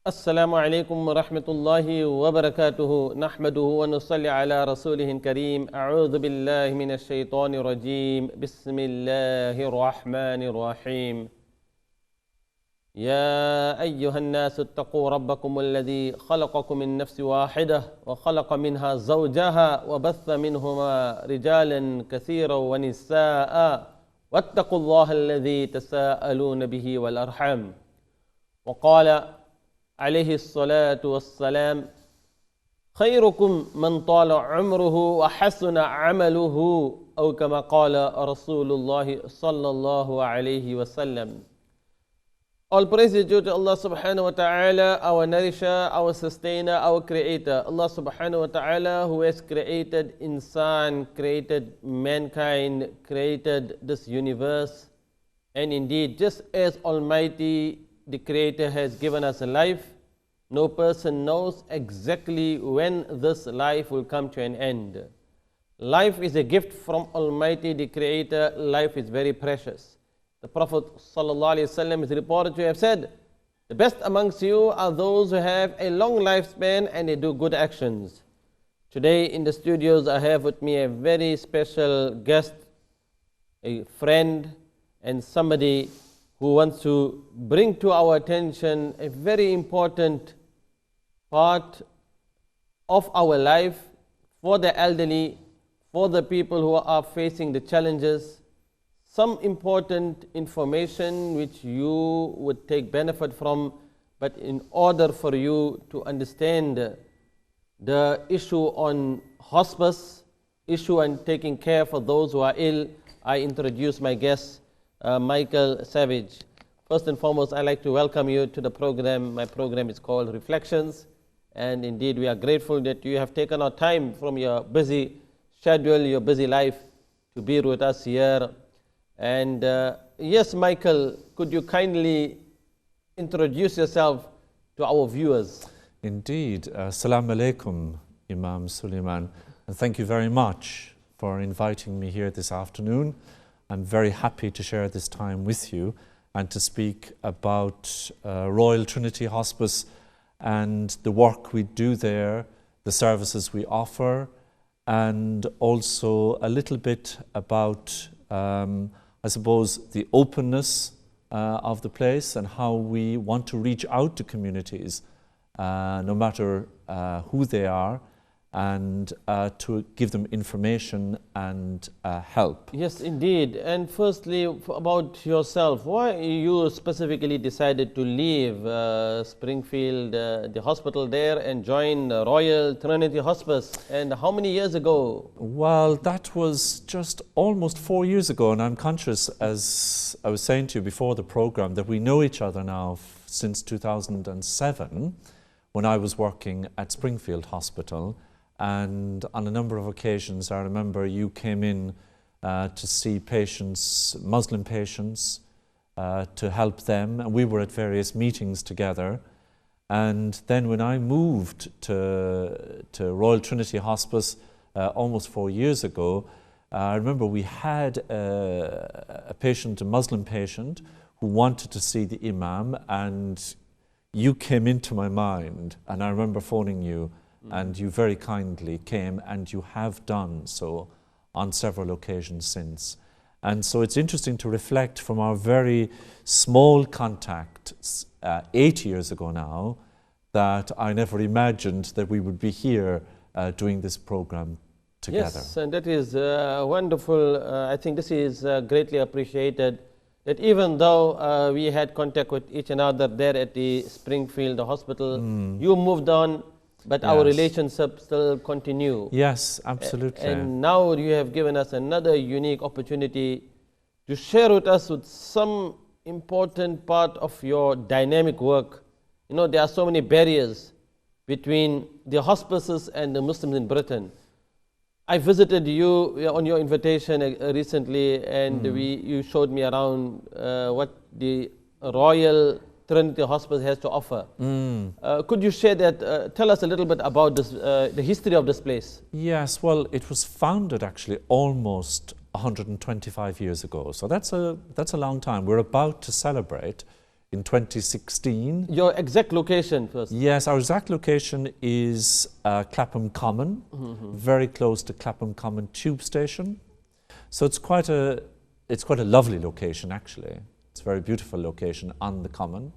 السلام عليكم ورحمة الله وبركاته نحمده ونصلي على رسوله الكريم أعوذ بالله من الشيطان الرجيم بسم الله الرحمن الرحيم يا أيها الناس اتقوا ربكم الذي خلقكم من نفس واحدة وخلق منها زوجها وبث منهما رجالا كثيرا ونساء واتقوا الله الذي تساءلون به والأرحام وقال عليه الصلاة والسلام خيركم من طال عمره وحسن عمله أو كما قال رسول الله صلى الله عليه وسلم. All praise is due to Allah subhanahu wa ta'ala, our nourisher, our sustainer, our creator. Allah subhanahu wa ta'ala who has created insan, created mankind, created this universe. And indeed, just as Almighty the Creator has given us a life, no person knows exactly when this life will come to an end. Life is a gift from Almighty the Creator. Life is very precious. The Prophet ﷺ is reported to have said, the best amongst you are those who have a long lifespan and they do good actions. Today in the studios I have with me a very special guest, a friend and somebody who wants to bring to our attention a very important part of our life for the elderly, for the people who are facing the challenges, some important information which you would take benefit from, but in order for you to understand the issue on hospice, issue on taking care for those who are ill, I introduce my guest, Micheal Savage. First and foremost, I'd like to welcome you to the program. My program is called Reflections, and indeed we are grateful that you have taken our time from your busy schedule, your busy life, to be with us here. And yes, Micheal, could you kindly introduce yourself to our viewers? Indeed. Assalamu alaikum, Imam Suleiman, and thank you very much for inviting me here this afternoon. I'm very happy to share this time with you and to speak about Royal Trinity Hospice and the work we do there, the services we offer, and also a little bit about, I suppose, the openness of the place and how we want to reach out to communities, no matter who they are, and to give them information and help. Yes, indeed. And firstly, about yourself, why you specifically decided to leave Springfield, the hospital there, and join Royal Trinity Hospice? And how many years ago? Well, that was just almost 4 years ago, and I'm conscious, as I was saying to you before the program, that we know each other now since 2007, when I was working at Springfield Hospital. And on a number of occasions, I remember you came in to see patients, Muslim patients, to help them, and we were at various meetings together. And then when I moved to Royal Trinity Hospice almost 4 years ago, I remember we had a patient, a Muslim patient, who wanted to see the Imam, and you came into my mind, and I remember phoning you. And you very kindly came, and you have done so on several occasions since. And so it's interesting to reflect from our very small contact 8 years ago now, that I never imagined that we would be here doing this program together. Yes, and that is wonderful. I think this is greatly appreciated, that even though we had contact with each other there at the Springfield Hospital, you moved on, but yes, our relationship still continue. Yes, absolutely. And now you have given us another unique opportunity to share with us with some important part of your dynamic work. You know, there are so many barriers between the hospices and the Muslims in Britain. I visited you on your invitation recently, and you showed me around what the Royal Trinity Hospice has to offer. Could you share that, tell us a little bit about this, the history of this place? Yes, well, it was founded actually almost 125 years ago. So that's a long time. We're about to celebrate in 2016. Your exact location first. Yes, our exact location is Clapham Common, very close to Clapham Common tube station. So it's quite a lovely location actually. It's a very beautiful location on the Common.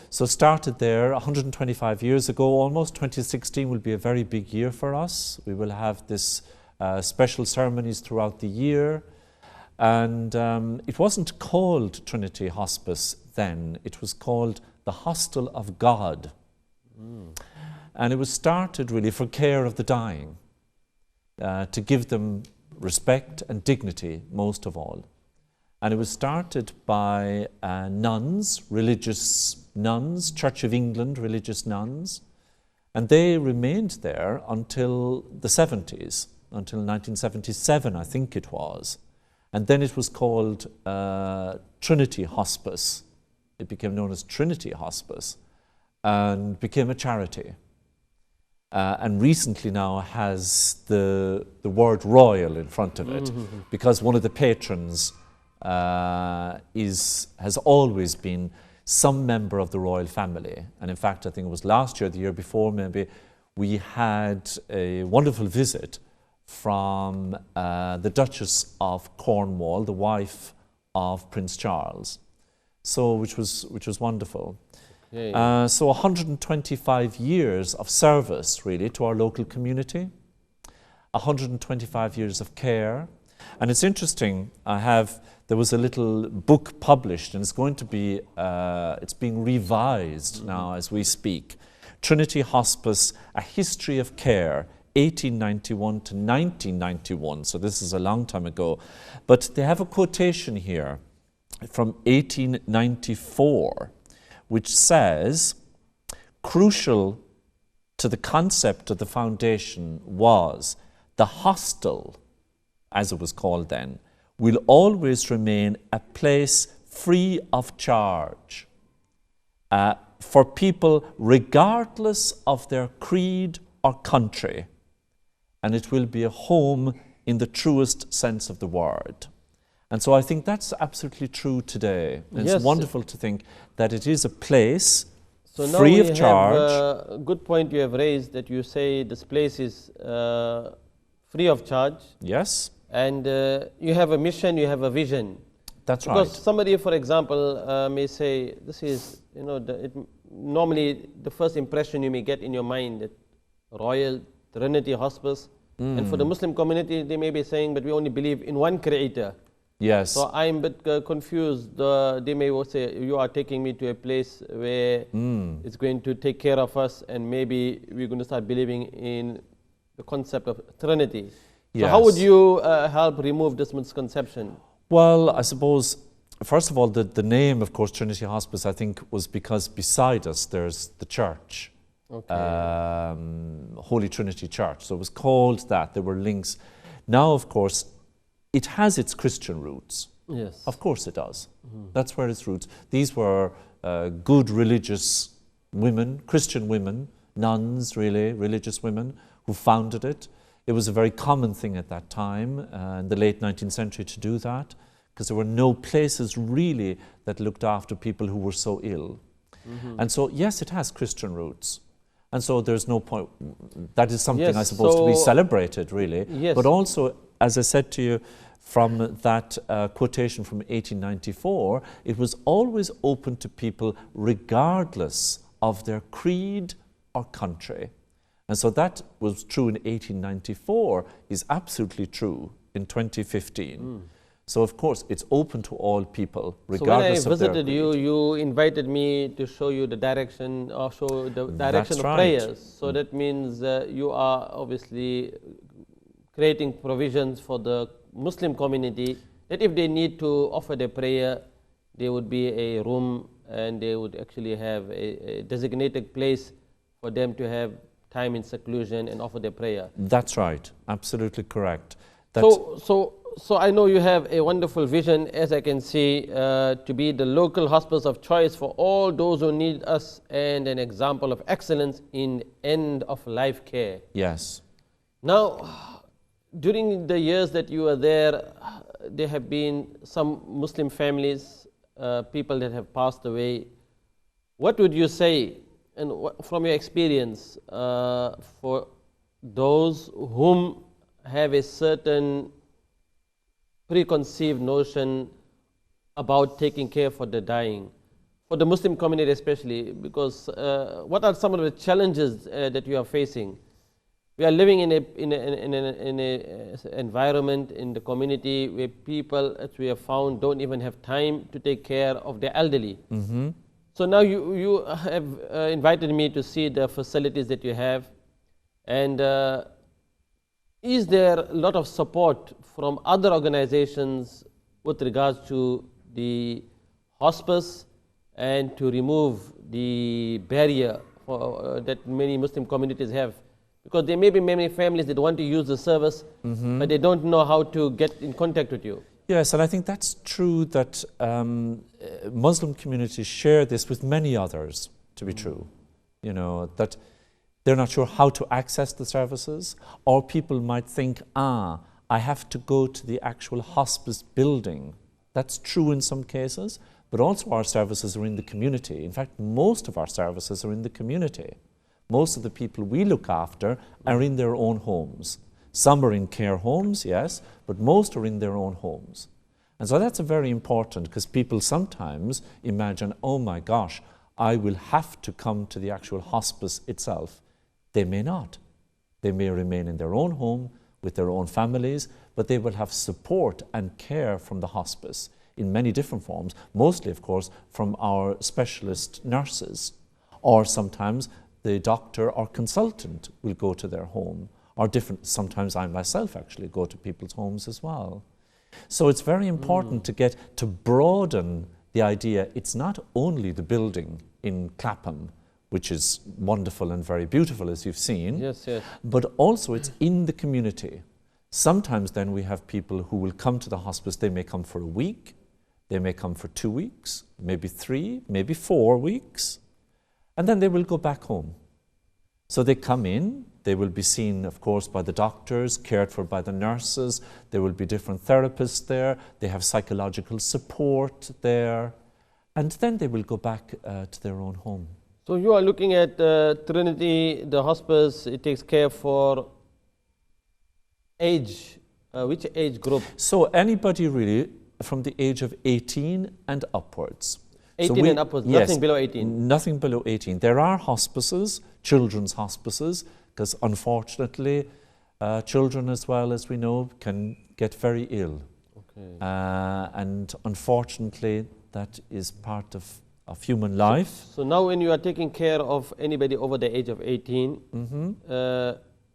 So started there 125 years ago almost. 2016 will be a very big year for us. We will have this special ceremonies throughout the year. And it wasn't called Trinity Hospice then. It was called the Hostel of God. And it was started really for care of the dying, to give them respect and dignity most of all. And it was started by nuns, religious nuns, Church of England religious nuns, and they remained there until the 70s, until 1977 I think it was. And then it was called Trinity Hospice. It became known as Trinity Hospice and became a charity. And recently now has the word royal in front of it, because one of the patrons has always been some member of the royal family. And in fact, I think it was last year, the year before maybe, we had a wonderful visit from the Duchess of Cornwall, the wife of Prince Charles. So, which was wonderful. Yeah. So 125 years of service really to our local community, 125 years of care. And it's interesting, there was a little book published, and it's going to be, it's being revised now as we speak. Trinity Hospice, A History of Care, 1891 to 1991. So this is a long time ago. But they have a quotation here from 1894, which says, crucial to the concept of the foundation was the hostel, as it was called then, will always remain a place free of charge for people regardless of their creed or country, and it will be a home in the truest sense of the word. And so I think that's absolutely true today. And yes. It's wonderful to think that it is a place free of charge. A good point you have raised, that you say this place is free of charge. Yes. And you have a mission, you have a vision. That's right. Because somebody, for example, may say, this is, normally the first impression you may get in your mind, that Royal Trinity Hospice. And for the Muslim community, they may be saying, but we only believe in one creator. Yes. So I'm a bit confused. They may say, you are taking me to a place where it's going to take care of us, and maybe we're going to start believing in the concept of Trinity. Yes. So how would you help remove this misconception? Well, I suppose, first of all, the name, of course, Trinity Hospice, I think, was because beside us there's the church, Holy Trinity Church. So it was called that. There were links. Now, of course, it has its Christian roots. Yes. Of course it does. That's where its roots. These were good religious women, Christian women, nuns, really, religious women, who founded it. It was a very common thing at that time, in the late 19th century, to do that, because there were no places really that looked after people who were so ill. And so, yes, it has Christian roots. And so there's no point, that is something, yes, I suppose, to be celebrated, really. Yes. But also, as I said to you, from that quotation from 1894, it was always open to people regardless of their creed or country. And so that was true in 1894, is absolutely true in 2015. So of course, it's open to all people, regardless of their creed. So when I visited you, you invited me to show you the direction, or show the direction of prayers. So that means you are obviously creating provisions for the Muslim community, that if they need to offer their prayer, there would be a room, and they would actually have a designated place for them to have time in seclusion and offer their prayer. That's right, absolutely correct. So I know you have a wonderful vision, as I can see, to be the local hospice of choice for all those who need us, and an example of excellence in end-of-life care. Yes. Now, during the years that you were there, there have been some Muslim families, people that have passed away. What would you say, and from your experience, for those whom have a certain preconceived notion about taking care for the dying, for the Muslim community especially, because what are some of the challenges that you are facing? We are living in a environment in the community where people, as we have found, don't even have time to take care of their elderly. So now you have invited me to see the facilities that you have, and is there a lot of support from other organizations with regards to the hospice and to remove the barrier that many Muslim communities have? Because there may be many families that want to use the service, but they don't know how to get in contact with you. Yes, and I think that's true that Muslim communities share this with many others, to be true. You know, that they're not sure how to access the services, or people might think, I have to go to the actual hospice building. That's true in some cases, but also our services are in the community. In fact, most of our services are in the community. Most of the people we look after are in their own homes. Some are in care homes, yes, but most are in their own homes. And so that's very important, because people sometimes imagine, oh my gosh, I will have to come to the actual hospice itself. They may not. They may remain in their own home with their own families, but they will have support and care from the hospice in many different forms, mostly, of course, from our specialist nurses, or sometimes the doctor or consultant will go to their home, or sometimes I myself actually go to people's homes as well. So it's very important to broaden the idea. It's not only the building in Clapham, which is wonderful and very beautiful, as you've seen, yes, but also it's in the community. Sometimes then we have people who will come to the hospice. They may come for a week, they may come for 2 weeks, maybe 3, maybe 4 weeks, and then they will go back home. So they come in, they will be seen, of course, by the doctors, cared for by the nurses. There will be different therapists there. They have psychological support there. And then they will go back to their own home. So you are looking at Trinity, the hospice. It takes care for age. Which age group? So anybody really from the age of 18 and upwards. 18 and upwards, yes, nothing below 18? Nothing below 18. There are hospices, children's hospices, because unfortunately children, as well as we know, can get very ill. Okay. And unfortunately that is part of human life. So now when you are taking care of anybody over the age of 18,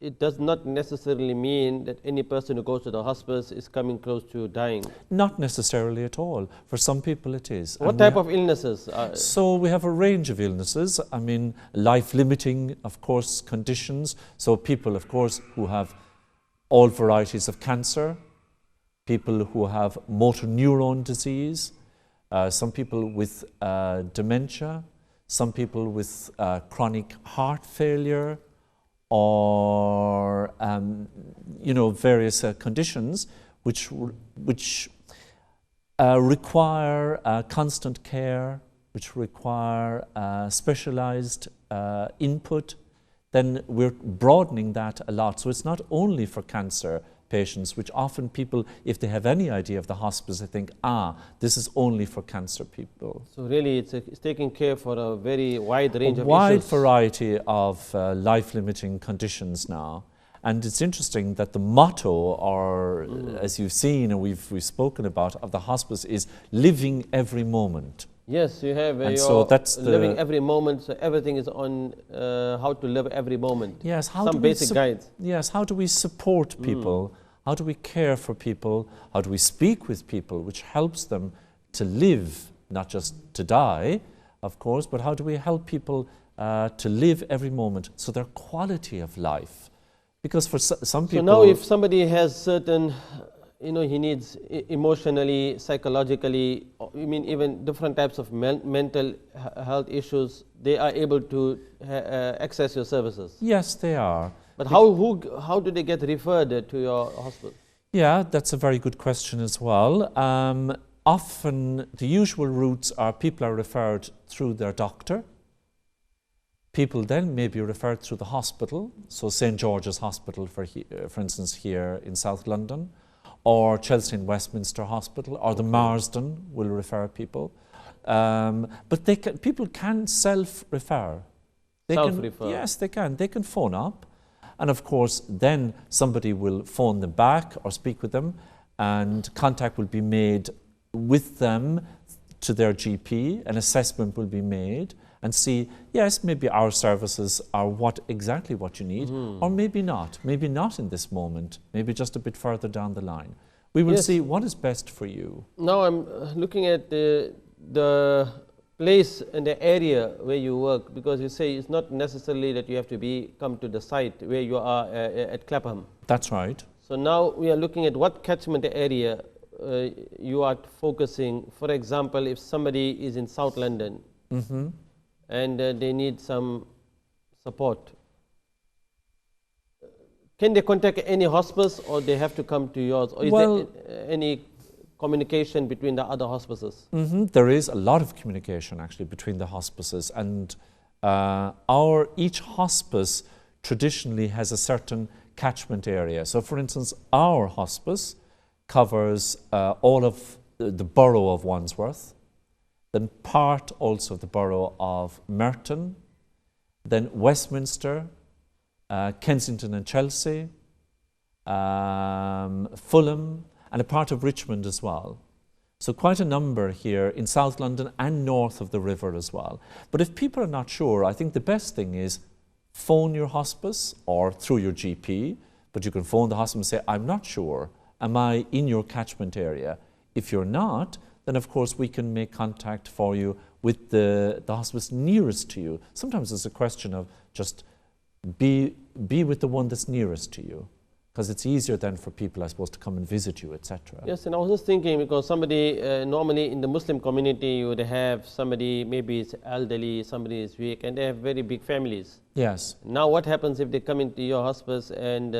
it does not necessarily mean that any person who goes to the hospice is coming close to dying. Not necessarily at all. For some people it is. What type of illnesses? So we have a range of illnesses. I mean, life-limiting, of course, conditions. So people, of course, who have all varieties of cancer, people who have motor neuron disease, some people with dementia, some people with chronic heart failure, or various conditions which require constant care, which require specialized input. Then we're broadening that a lot. So it's not only for cancer patients, which often people, if they have any idea of the hospice, they think, this is only for cancer people. So really it's taking care for a very wide range of issues. A wide variety of life-limiting conditions now. And it's interesting that the motto, or as you've seen and we've spoken about, of the hospice is living every moment. Yes, you have so that's living every moment, so everything is on how to live every moment. Yes, some basic guides. Yes, how do we support people? How do we care for people? How do we speak with people, which helps them to live, not just to die, of course, but how do we help people to live every moment, so their quality of life? Because for some people... So now if somebody has certain, he needs emotionally, psychologically, even different types of mental health issues, they are able to access your services? Yes, they are. But how do they get referred to your hospital? Yeah, that's a very good question as well. often the usual routes are people are referred through their doctor. People then may be referred through the hospital, so St. George's Hospital, for instance, here in South London, or Chelsea and Westminster Hospital, or the Marsden will refer people. But people can self-refer. Self-refer? Yes, they can. They can phone up. And of course, then somebody will phone them back or speak with them, and contact will be made with them to their GP. An assessment will be made and see, yes, maybe our services are exactly what you need, or maybe not in this moment, maybe just a bit further down the line. We will see what is best for you. Now I'm looking at the place and the area where you work, because you say it's not necessarily that you have to come to the site where you are at Clapham. That's right. So now we are looking at what catchment area you are focusing. For example, if somebody is in South London, and they need some support, can they contact any hospice, or they have to come to yours? Or is there any communication between the other hospices? There is a lot of communication actually between the hospices, and each hospice traditionally has a certain catchment area. So for instance, our hospice covers all of the borough of Wandsworth, then part also of the borough of Merton, then Westminster, Kensington and Chelsea, Fulham, and a part of Richmond as well. So quite a number here in South London and north of the river as well. But if people are not sure, I think the best thing is phone your hospice or through your GP, but you can phone the hospice and say, I'm not sure, am I in your catchment area? If you're not, then of course we can make contact for you with the hospice nearest to you. Sometimes it's a question of just be with the one that's nearest to you, because it's easier then for people, I suppose, to come and visit you, etc. Yes, and I was just thinking, because somebody, normally in the Muslim community, you would have somebody, maybe it's elderly, somebody is weak, and they have very big families. Yes. Now what happens if they come into your hospice and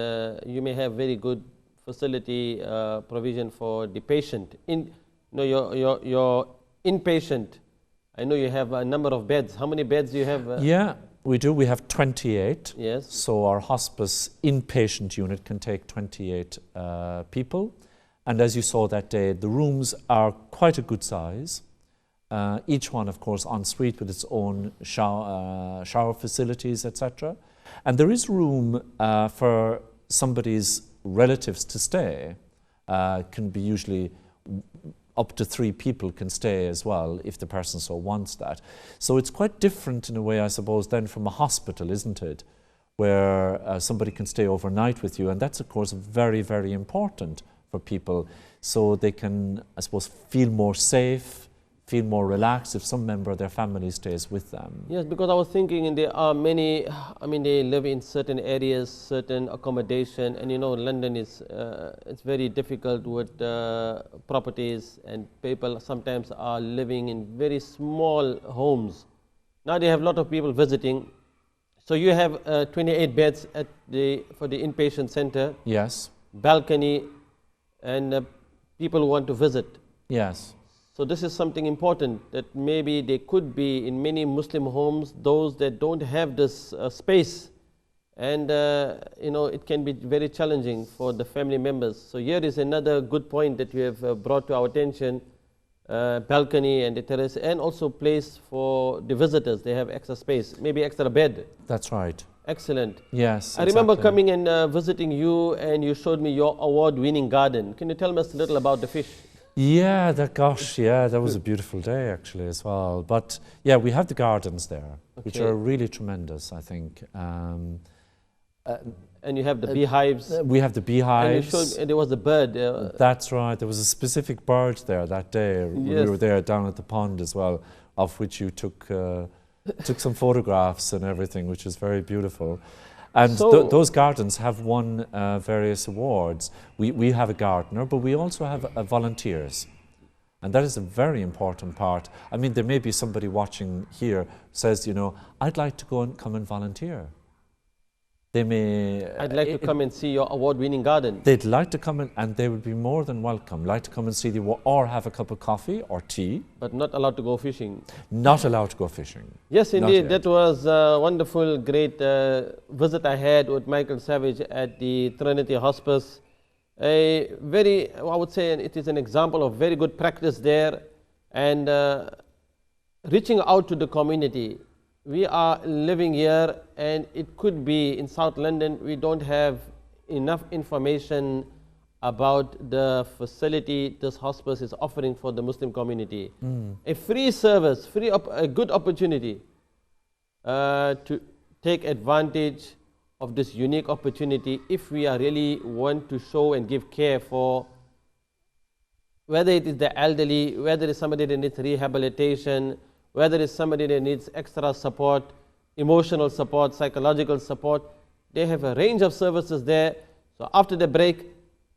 you may have very good facility provision for the patient? Your inpatient, I know you have a number of beds. How many beds do you have? Yeah, we do. We have 28. Yes. So our hospice inpatient unit can take 28 people. And as you saw that day, the rooms are quite a good size. Each one, of course, en suite with its own shower facilities, etc. And there is room for somebody's relatives to stay. Can be usually up to 3 people can stay as well if the person so wants that. So it's quite different in a way, I suppose, then from a hospital, isn't it? Where somebody can stay overnight with you, and that's of course very, very important for people, so they can, I suppose, feel more safe, feel more relaxed if some member of their family stays with them. Yes, because I was thinking, there are many, they live in certain areas, certain accommodation, and London is, it's very difficult with properties, and people sometimes are living in very small homes. Now they have a lot of people visiting. So you have 28 beds for the inpatient center. Yes. Balcony, and people who want to visit. Yes. So this is something important, that maybe there could be in many Muslim homes those that don't have this space, and it can be very challenging for the family members. So here is another good point that you have brought to our attention: balcony and the terrace, and also place for the visitors. They have extra space, maybe extra bed. That's right. Excellent. Yes. I remember coming and visiting you, and you showed me your award-winning garden. Can you tell us a little about the fish? Yeah, that was a beautiful day actually as well. But yeah, we have the gardens there, which are really tremendous, I think. And you have the beehives. We have the beehives. And you showed, there was a bird. That's right. There was a specific bird there that day. Yes. We were there down at the pond as well, of which you took some photographs and everything, which is very beautiful. And those gardens have won various awards. We have a gardener, but we also have volunteers. And that is a very important part. I mean, there may be somebody watching here says, I'd like to come and volunteer. They may. I'd like to come and see your award-winning garden. They'd like to come in, and they would be more than welcome. Like to come and see the, or have a cup of coffee or tea. But not allowed to go fishing. Not allowed to go fishing. Yes, indeed. That was a wonderful, great visit I had with Michael Savage at the Trinity Hospice. A very, I would say it is an example of very good practice there, and reaching out to the community. We are living here, and it could be in South London, we don't have enough information about the facility this hospice is offering for the Muslim community. A free service, a good opportunity to take advantage of this unique opportunity if we are really want to show and give care for whether it is the elderly, whether it is somebody that needs rehabilitation, whether it's somebody that needs extra support, emotional support, psychological support. They have a range of services there. So after the break,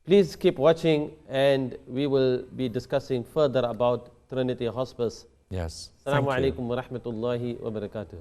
please keep watching, and we will be discussing further about Trinity Hospice. Yes. Assalamu alaikum wa rahmatullahi wa barakatuh.